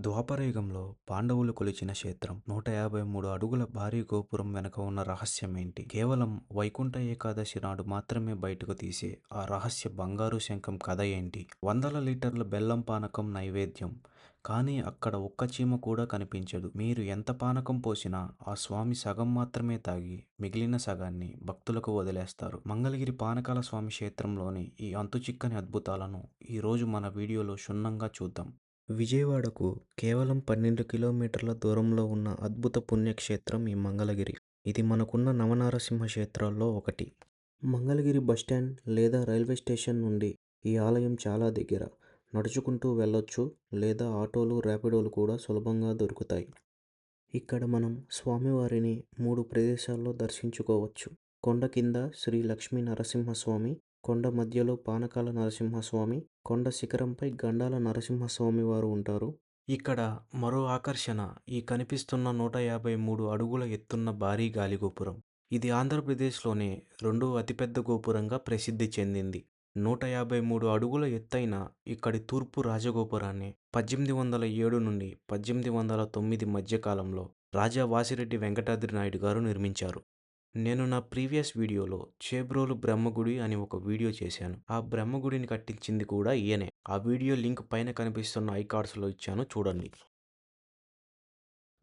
ద్వాపరయుగంలో పాండవులు కొలిచిన క్షేత్రం 153 అడుగుల భారీ గోపురం వెనక ఉన్న రహస్యమేంటి? కేవలం వైకుంఠ ఏకాదశి నాడు మాత్రమే బయటకు తీసే ఆ రహస్య బంగారు శంఖం కథ ఏంటి? వందల లీటర్ల బెల్లం పానకం నైవేద్యం, కానీ అక్కడ ఒక్క చీమ కూడా కనిపించదు. మీరు ఎంత పానకం పోసినా ఆ స్వామి సగం మాత్రమే తాగి మిగిలిన సగాన్ని భక్తులకు వదిలేస్తారు. మంగళగిరి పానకాల స్వామి క్షేత్రంలోని ఈ అంతుచిక్కని అద్భుతాలను ఈరోజు మన వీడియోలో క్షుణ్ణంగా చూద్దాం. విజయవాడకు కేవలం 12 కిలోమీటర్ల దూరంలో ఉన్న అద్భుత పుణ్యక్షేత్రం ఈ మంగళగిరి. ఇది మనకున్న నవనారసింహ క్షేత్రాల్లో ఒకటి. మంగళగిరి బస్టాండ్ లేదా రైల్వే స్టేషన్ నుండి ఈ ఆలయం చాలా దగ్గర. నడుచుకుంటూ వెళ్ళొచ్చు, లేదా ఆటోలు, ర్యాపిడోలు కూడా సులభంగా దొరుకుతాయి. ఇక్కడ మనం స్వామివారిని 3 ప్రదేశాల్లో దర్శించుకోవచ్చు. కొండ కింద శ్రీ లక్ష్మీ నరసింహస్వామి, కొండ మధ్యలో పానకాల నరసింహస్వామి, కొండ శిఖరంపై గండాల నరసింహస్వామి వారు ఉంటారు. ఇక్కడ మరో ఆకర్షణ ఈ కనిపిస్తున్న 153 అడుగుల ఎత్తున్న భారీ గాలిగోపురం. ఇది ఆంధ్రప్రదేశ్లోనే రెండో అతిపెద్ద గోపురంగా ప్రసిద్ధి చెందింది. 153 అడుగుల ఎత్తైన ఇక్కడి తూర్పు రాజగోపురాన్ని 1807 నుండి 1809 మధ్యకాలంలో రాజా వాసిరెడ్డి వెంకటాద్రి నాయుడు గారు నిర్మించారు. నేను నా ప్రీవియస్ వీడియోలో చేబ్రోలు బ్రహ్మగుడి అని ఒక వీడియో చేశాను. ఆ బ్రహ్మగుడిని కట్టించింది కూడా ఈయనే. ఆ వీడియో లింక్ పైన కనిపిస్తున్న ఐకార్డ్స్లో ఇచ్చాను, చూడండి.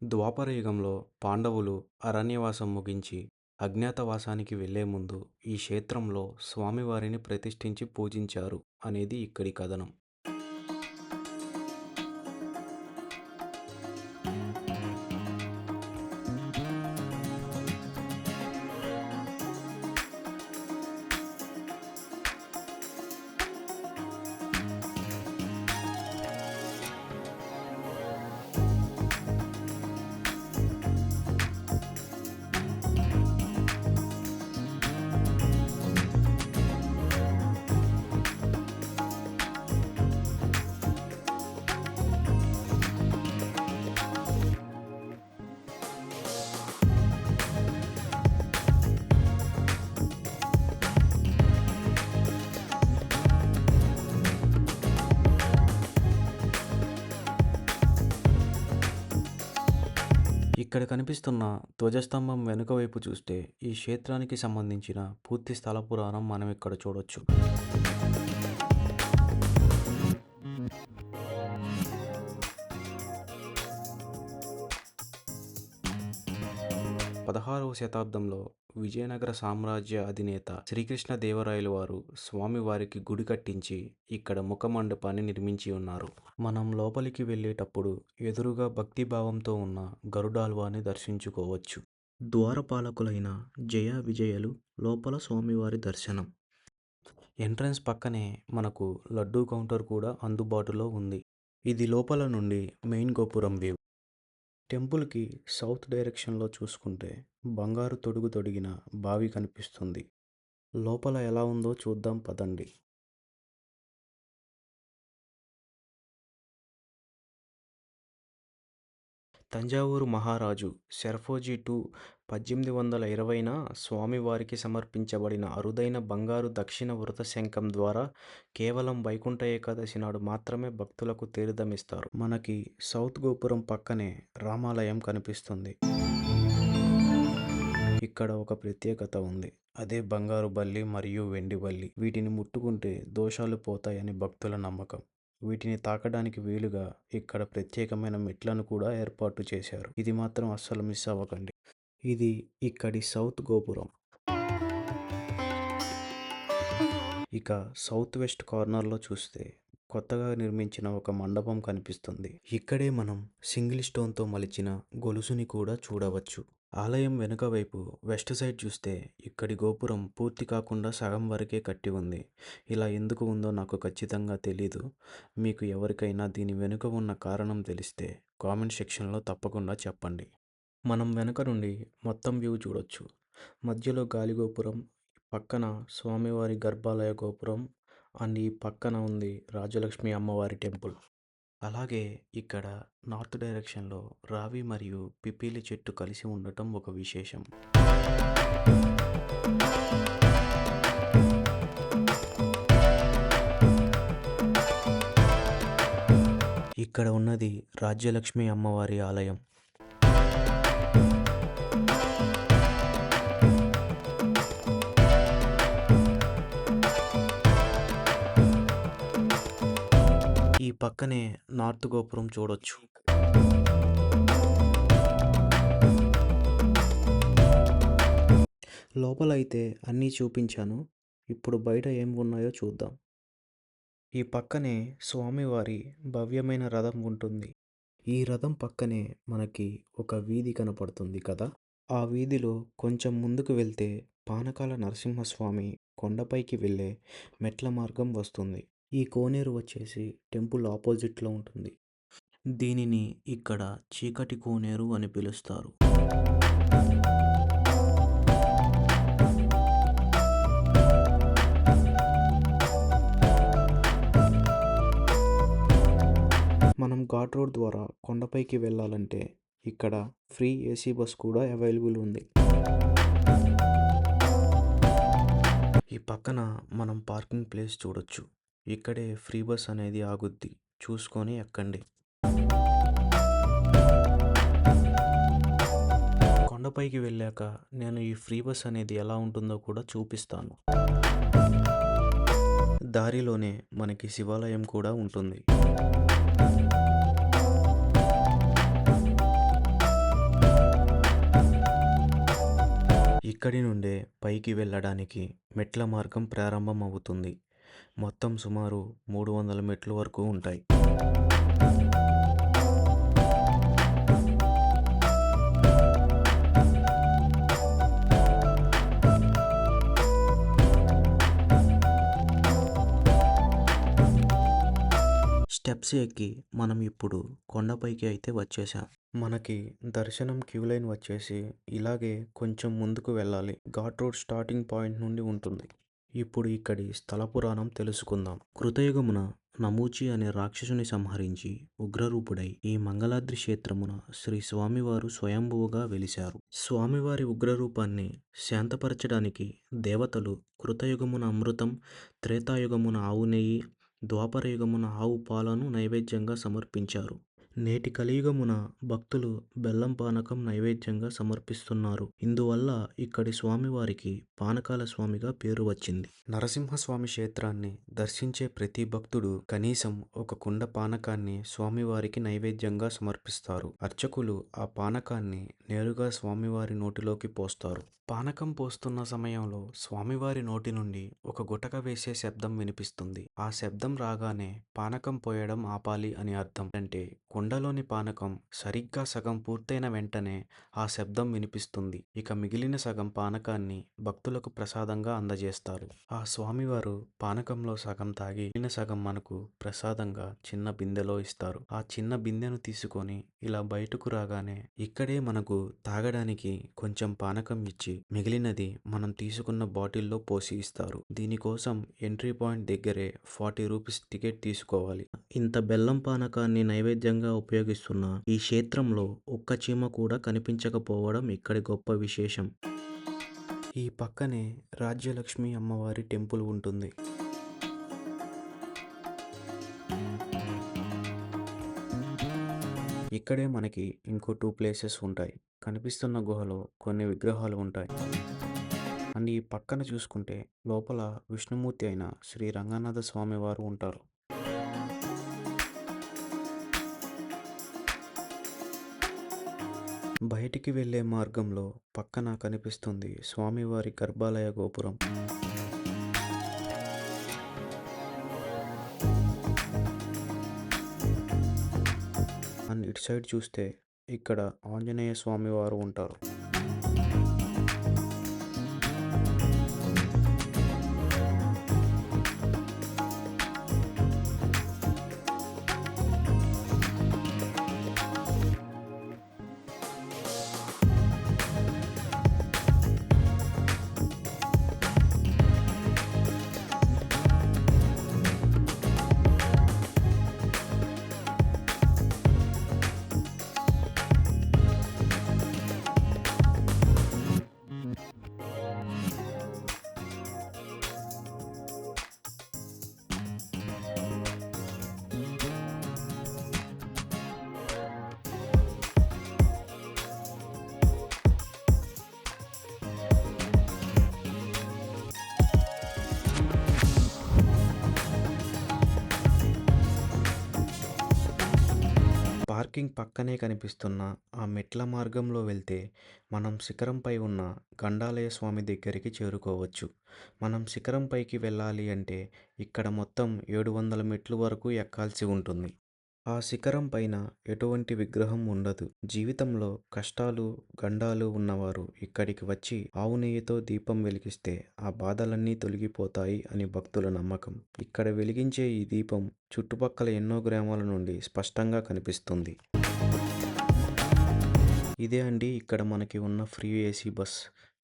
ద్వాపరయుగంలో పాండవులు అరణ్యవాసం ముగించి అజ్ఞాతవాసానికి వెళ్లే ముందు ఈ క్షేత్రంలో స్వామివారిని ప్రతిష్ఠించి పూజించారు అనేది ఇక్కడి కథనం. ఇక్కడ కనిపిస్తున్న ధ్వజస్తంభం వెనుక వైపు చూస్తే ఈ క్షేత్రానికి సంబంధించిన పూర్తి స్థల పురాణం మనం ఇక్కడ చూడొచ్చు. 16వ శతాబ్దంలో విజయనగర సామ్రాజ్య అధినేత శ్రీకృష్ణదేవరాయలు వారు స్వామివారికి గుడి కట్టించి ఇక్కడ ముఖమండపాన్ని నిర్మించి ఉన్నారు. మనం లోపలికి వెళ్ళేటప్పుడు ఎదురుగా భక్తిభావంతో ఉన్న గరుడాల్వాని దర్శించుకోవచ్చు. ద్వారపాలకులైన జయ విజయలు లోపల స్వామివారి దర్శనం. ఎంట్రన్స్ పక్కనే మనకు లడ్డూ కౌంటర్ కూడా అందుబాటులో ఉంది. ఇది లోపల నుండి మెయిన్ గోపురం వ్యూ. టెంపుల్కి సౌత్ డైరెక్షన్లో చూసుకుంటే బంగారు తొడుగు తొడిగిన బావి కనిపిస్తుంది. లోపల ఎలా ఉందో చూద్దాం పదండి. తంజావూరు మహారాజు శరఫోజీ II 1820న స్వామివారికి సమర్పించబడిన అరుదైన బంగారు దక్షిణ వృత శంఖం ద్వారా కేవలం వైకుంఠ ఏకాదశి నాడు మాత్రమే భక్తులకు తీర్థమిస్తారు. మనకి సౌత్ గోపురం పక్కనే రామాలయం కనిపిస్తుంది. ఇక్కడ ఒక ప్రత్యేకత ఉంది. అదే బంగారు బల్లి మరియు వెండి బల్లి. వీటిని ముట్టుకుంటే దోషాలు పోతాయని భక్తుల నమ్మకం. వీటిని తాకడానికి వీలుగా ఇక్కడ ప్రత్యేకమైన మెట్లను కూడా ఏర్పాటు చేశారు. ఇది మాత్రం అస్సలు మిస్ అవ్వకండి. ఇది ఇక్కడి సౌత్ గోపురం. ఇక సౌత్ వెస్ట్ కార్నర్లో చూస్తే కొత్తగా నిర్మించిన ఒక మండపం కనిపిస్తుంది. ఇక్కడే మనం సింగిల్ స్టోన్తో మలిచిన గొలుసుని కూడా చూడవచ్చు. ఆలయం వెనుక వైపు వెస్ట్ సైడ్ చూస్తే ఇక్కడి గోపురం పూర్తి కాకుండా సగం వరకే కట్టి ఉంది. ఇలా ఎందుకు ఉందో నాకు ఖచ్చితంగా తెలీదు. మీకు ఎవరికైనా దీని వెనుక ఉన్న కారణం తెలిస్తే కామెంట్ సెక్షన్లో తప్పకుండా చెప్పండి. మనం వెనుక నుండి మొత్తం వ్యూ చూడొచ్చు. మధ్యలో గాలి గోపురం, పక్కన స్వామివారి గర్భాలయ గోపురం అండ్ ఈ పక్కన ఉంది రాజలక్ష్మి అమ్మవారి టెంపుల్. అలాగే ఇక్కడ నార్త్ డైరెక్షన్లో రావి మరియు పిపీలి చెట్టు కలిసి ఉండటం ఒక విశేషం. ఇక్కడ ఉన్నది రాజ్యలక్ష్మి అమ్మవారి ఆలయం. ఈ పక్కనే నార్త్ గోపురం చూడొచ్చు. లోపలైతే అన్నీ చూపించాను. ఇప్పుడు బయట ఏం ఉన్నాయో చూద్దాం. ఈ పక్కనే స్వామివారి భవ్యమైన రథం ఉంటుంది. ఈ రథం పక్కనే మనకి ఒక వీధి కనపడుతుంది కదా! ఆ వీధిలో కొంచెం ముందుకు వెళ్తే పానకాల నరసింహస్వామి కొండపైకి వెళ్ళే మెట్ల మార్గం వస్తుంది. ఈ కోనేరు వచ్చేసి టెంపుల్ ఆపోజిట్లో ఉంటుంది. దీనిని ఇక్కడ చీకటి కోనేరు అని పిలుస్తారు. మనం ఘాట్ రోడ్ ద్వారా కొండపైకి వెళ్ళాలంటే ఇక్కడ ఫ్రీ ఏసీ బస్ కూడా అవైలబుల్ ఉంది. ఈ పక్కన మనం పార్కింగ్ ప్లేస్ చూడొచ్చు. ఇక్కడే ఫ్రీ బస్ అనేది ఆగుద్ది, చూసుకొని ఎక్కండి. కొండపైకి వెళ్ళాక నేను ఈ ఫ్రీ బస్ అనేది ఎలా ఉంటుందో కూడా చూపిస్తాను. దారిలోనే మనకి శివాలయం కూడా ఉంటుంది. ఇక్కడి నుండే పైకి వెళ్ళడానికి మెట్ల మార్గం ప్రారంభం అవుతుంది. మొత్తం సుమారు 300 మెట్లు వరకు ఉంటాయి. స్టెప్స్ ఎక్కి మనం ఇప్పుడు కొండపైకి అయితే వచ్చేసాం. మనకి దర్శనం క్యూ లైన్ వచ్చేసి ఇలాగే కొంచెం ముందుకు వెళ్ళాలి. ఘాట్ రోడ్ స్టార్టింగ్ పాయింట్ నుండి ఉంటుంది. ఇప్పుడు ఇక్కడి స్థల పురాణం తెలుసుకుందాం. కృతయుగమున నమూచి అనే రాక్షసుని సంహరించి ఉగ్రరూపుడై ఈ మంగళాద్రి క్షేత్రమున శ్రీ స్వామివారు స్వయంభువుగా వెలిశారు. స్వామివారి ఉగ్రరూపాన్ని శాంతపరచడానికి దేవతలు కృతయుగమున అమృతం, త్రేతాయుగమున ఆవు నెయ్యి, ద్వాపరయుగమున ఆవు పాలను నైవేద్యంగా సమర్పించారు. నేటి కలియుగమున భక్తులు బెల్లం పానకం నైవేద్యంగా సమర్పిస్తున్నారు. ఇందువల్ల ఇక్కడి స్వామివారికి పానకాల స్వామిగా పేరు వచ్చింది. నరసింహస్వామి క్షేత్రాన్ని దర్శించే ప్రతి భక్తుడు కనీసం ఒక కుండ పానకాన్ని స్వామివారికి నైవేద్యంగా సమర్పిస్తారు. అర్చకులు ఆ పానకాన్ని నేరుగా స్వామివారి నోటిలోకి పోస్తారు. పానకం పోస్తున్న సమయంలో స్వామివారి నోటి నుండి ఒక గుటక వేసే శబ్దం వినిపిస్తుంది. ఆ శబ్దం రాగానే పానకం పోయడం ఆపాలి అని అర్థం. అంటే కుండలోని పానకం సరిగ్గా సగం పూర్తయిన వెంటనే ఆ శబ్దం వినిపిస్తుంది. ఇక మిగిలిన సగం పానకాన్ని భక్తులకు ప్రసాదంగా అందజేస్తారు. ఆ స్వామివారు పానకంలో సగం తాగి మిగిలిన సగం మనకు ప్రసాదంగా చిన్న బిందెలో ఇస్తారు. ఆ చిన్న బిందెను తీసుకొని ఇలా బయటకు రాగానే ఇక్కడే మనకు తాగడానికి కొంచెం పానకం ఇచ్చి మిగిలినది మనం తీసుకున్న బాటిల్లో పోసి ఇస్తారు. దీనికోసం ఎంట్రీ పాయింట్ దగ్గరే 40 రూపీస్ టికెట్ తీసుకోవాలి. ఇంత బెల్లం పానకాన్ని నైవేద్యంగా ఉపయోగిస్తున్న ఈ క్షేత్రంలో ఒక్క చీమ కూడా కనిపించకపోవడం ఇక్కడి గొప్ప విశేషం. ఈ పక్కనే రాజ్యలక్ష్మి అమ్మవారి టెంపుల్ ఉంటుంది. ఇక్కడే మనకి ఇంకో 2 ప్లేసెస్ ఉంటాయి. కనిపిస్తున్న గుహలో కొన్ని విగ్రహాలు ఉంటాయి. అండ్ ఈ పక్కన చూసుకుంటే లోపల విష్ణుమూర్తి అయిన శ్రీ రంగనాథ స్వామి వారు ఉంటారు. బయటికి వెళ్ళే మార్గంలో పక్కన కనిపిస్తుంది స్వామివారి గర్భాలయ గోపురం. అండ్ ఇటు సైడ్ చూస్తే ఇక్కడ ఆంజనేయ స్వామి వారు ఉంటారు. పార్కింగ్ పక్కనే కనిపిస్తున్న ఆ మెట్ల మార్గంలో వెళ్తే మనం శిఖరంపై ఉన్న గండాలయ స్వామి దగ్గరికి చేరుకోవచ్చు. మనం శిఖరం పైకి వెళ్ళాలి అంటే ఇక్కడ మొత్తం 700 మెట్లు వరకు ఎక్కాల్సి ఉంటుంది. ఆ శిఖరం పైన ఎటువంటి విగ్రహం ఉండదు. జీవితంలో కష్టాలు, గండాలు ఉన్నవారు ఇక్కడికి వచ్చి ఆవు నెయ్యితో దీపం వెలిగిస్తే ఆ బాధలన్నీ తొలగిపోతాయి అని భక్తుల నమ్మకం. ఇక్కడ వెలిగించే ఈ దీపం చుట్టుపక్కల ఎన్నో గ్రామాల నుండి స్పష్టంగా కనిపిస్తుంది. ఇదే అండి ఇక్కడ మనకి ఉన్న ఫ్రీ ఏసీ బస్.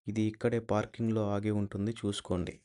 ఇది ఇక్కడే పార్కింగ్‌లో ఆగి ఉంటుంది, చూసుకోండి.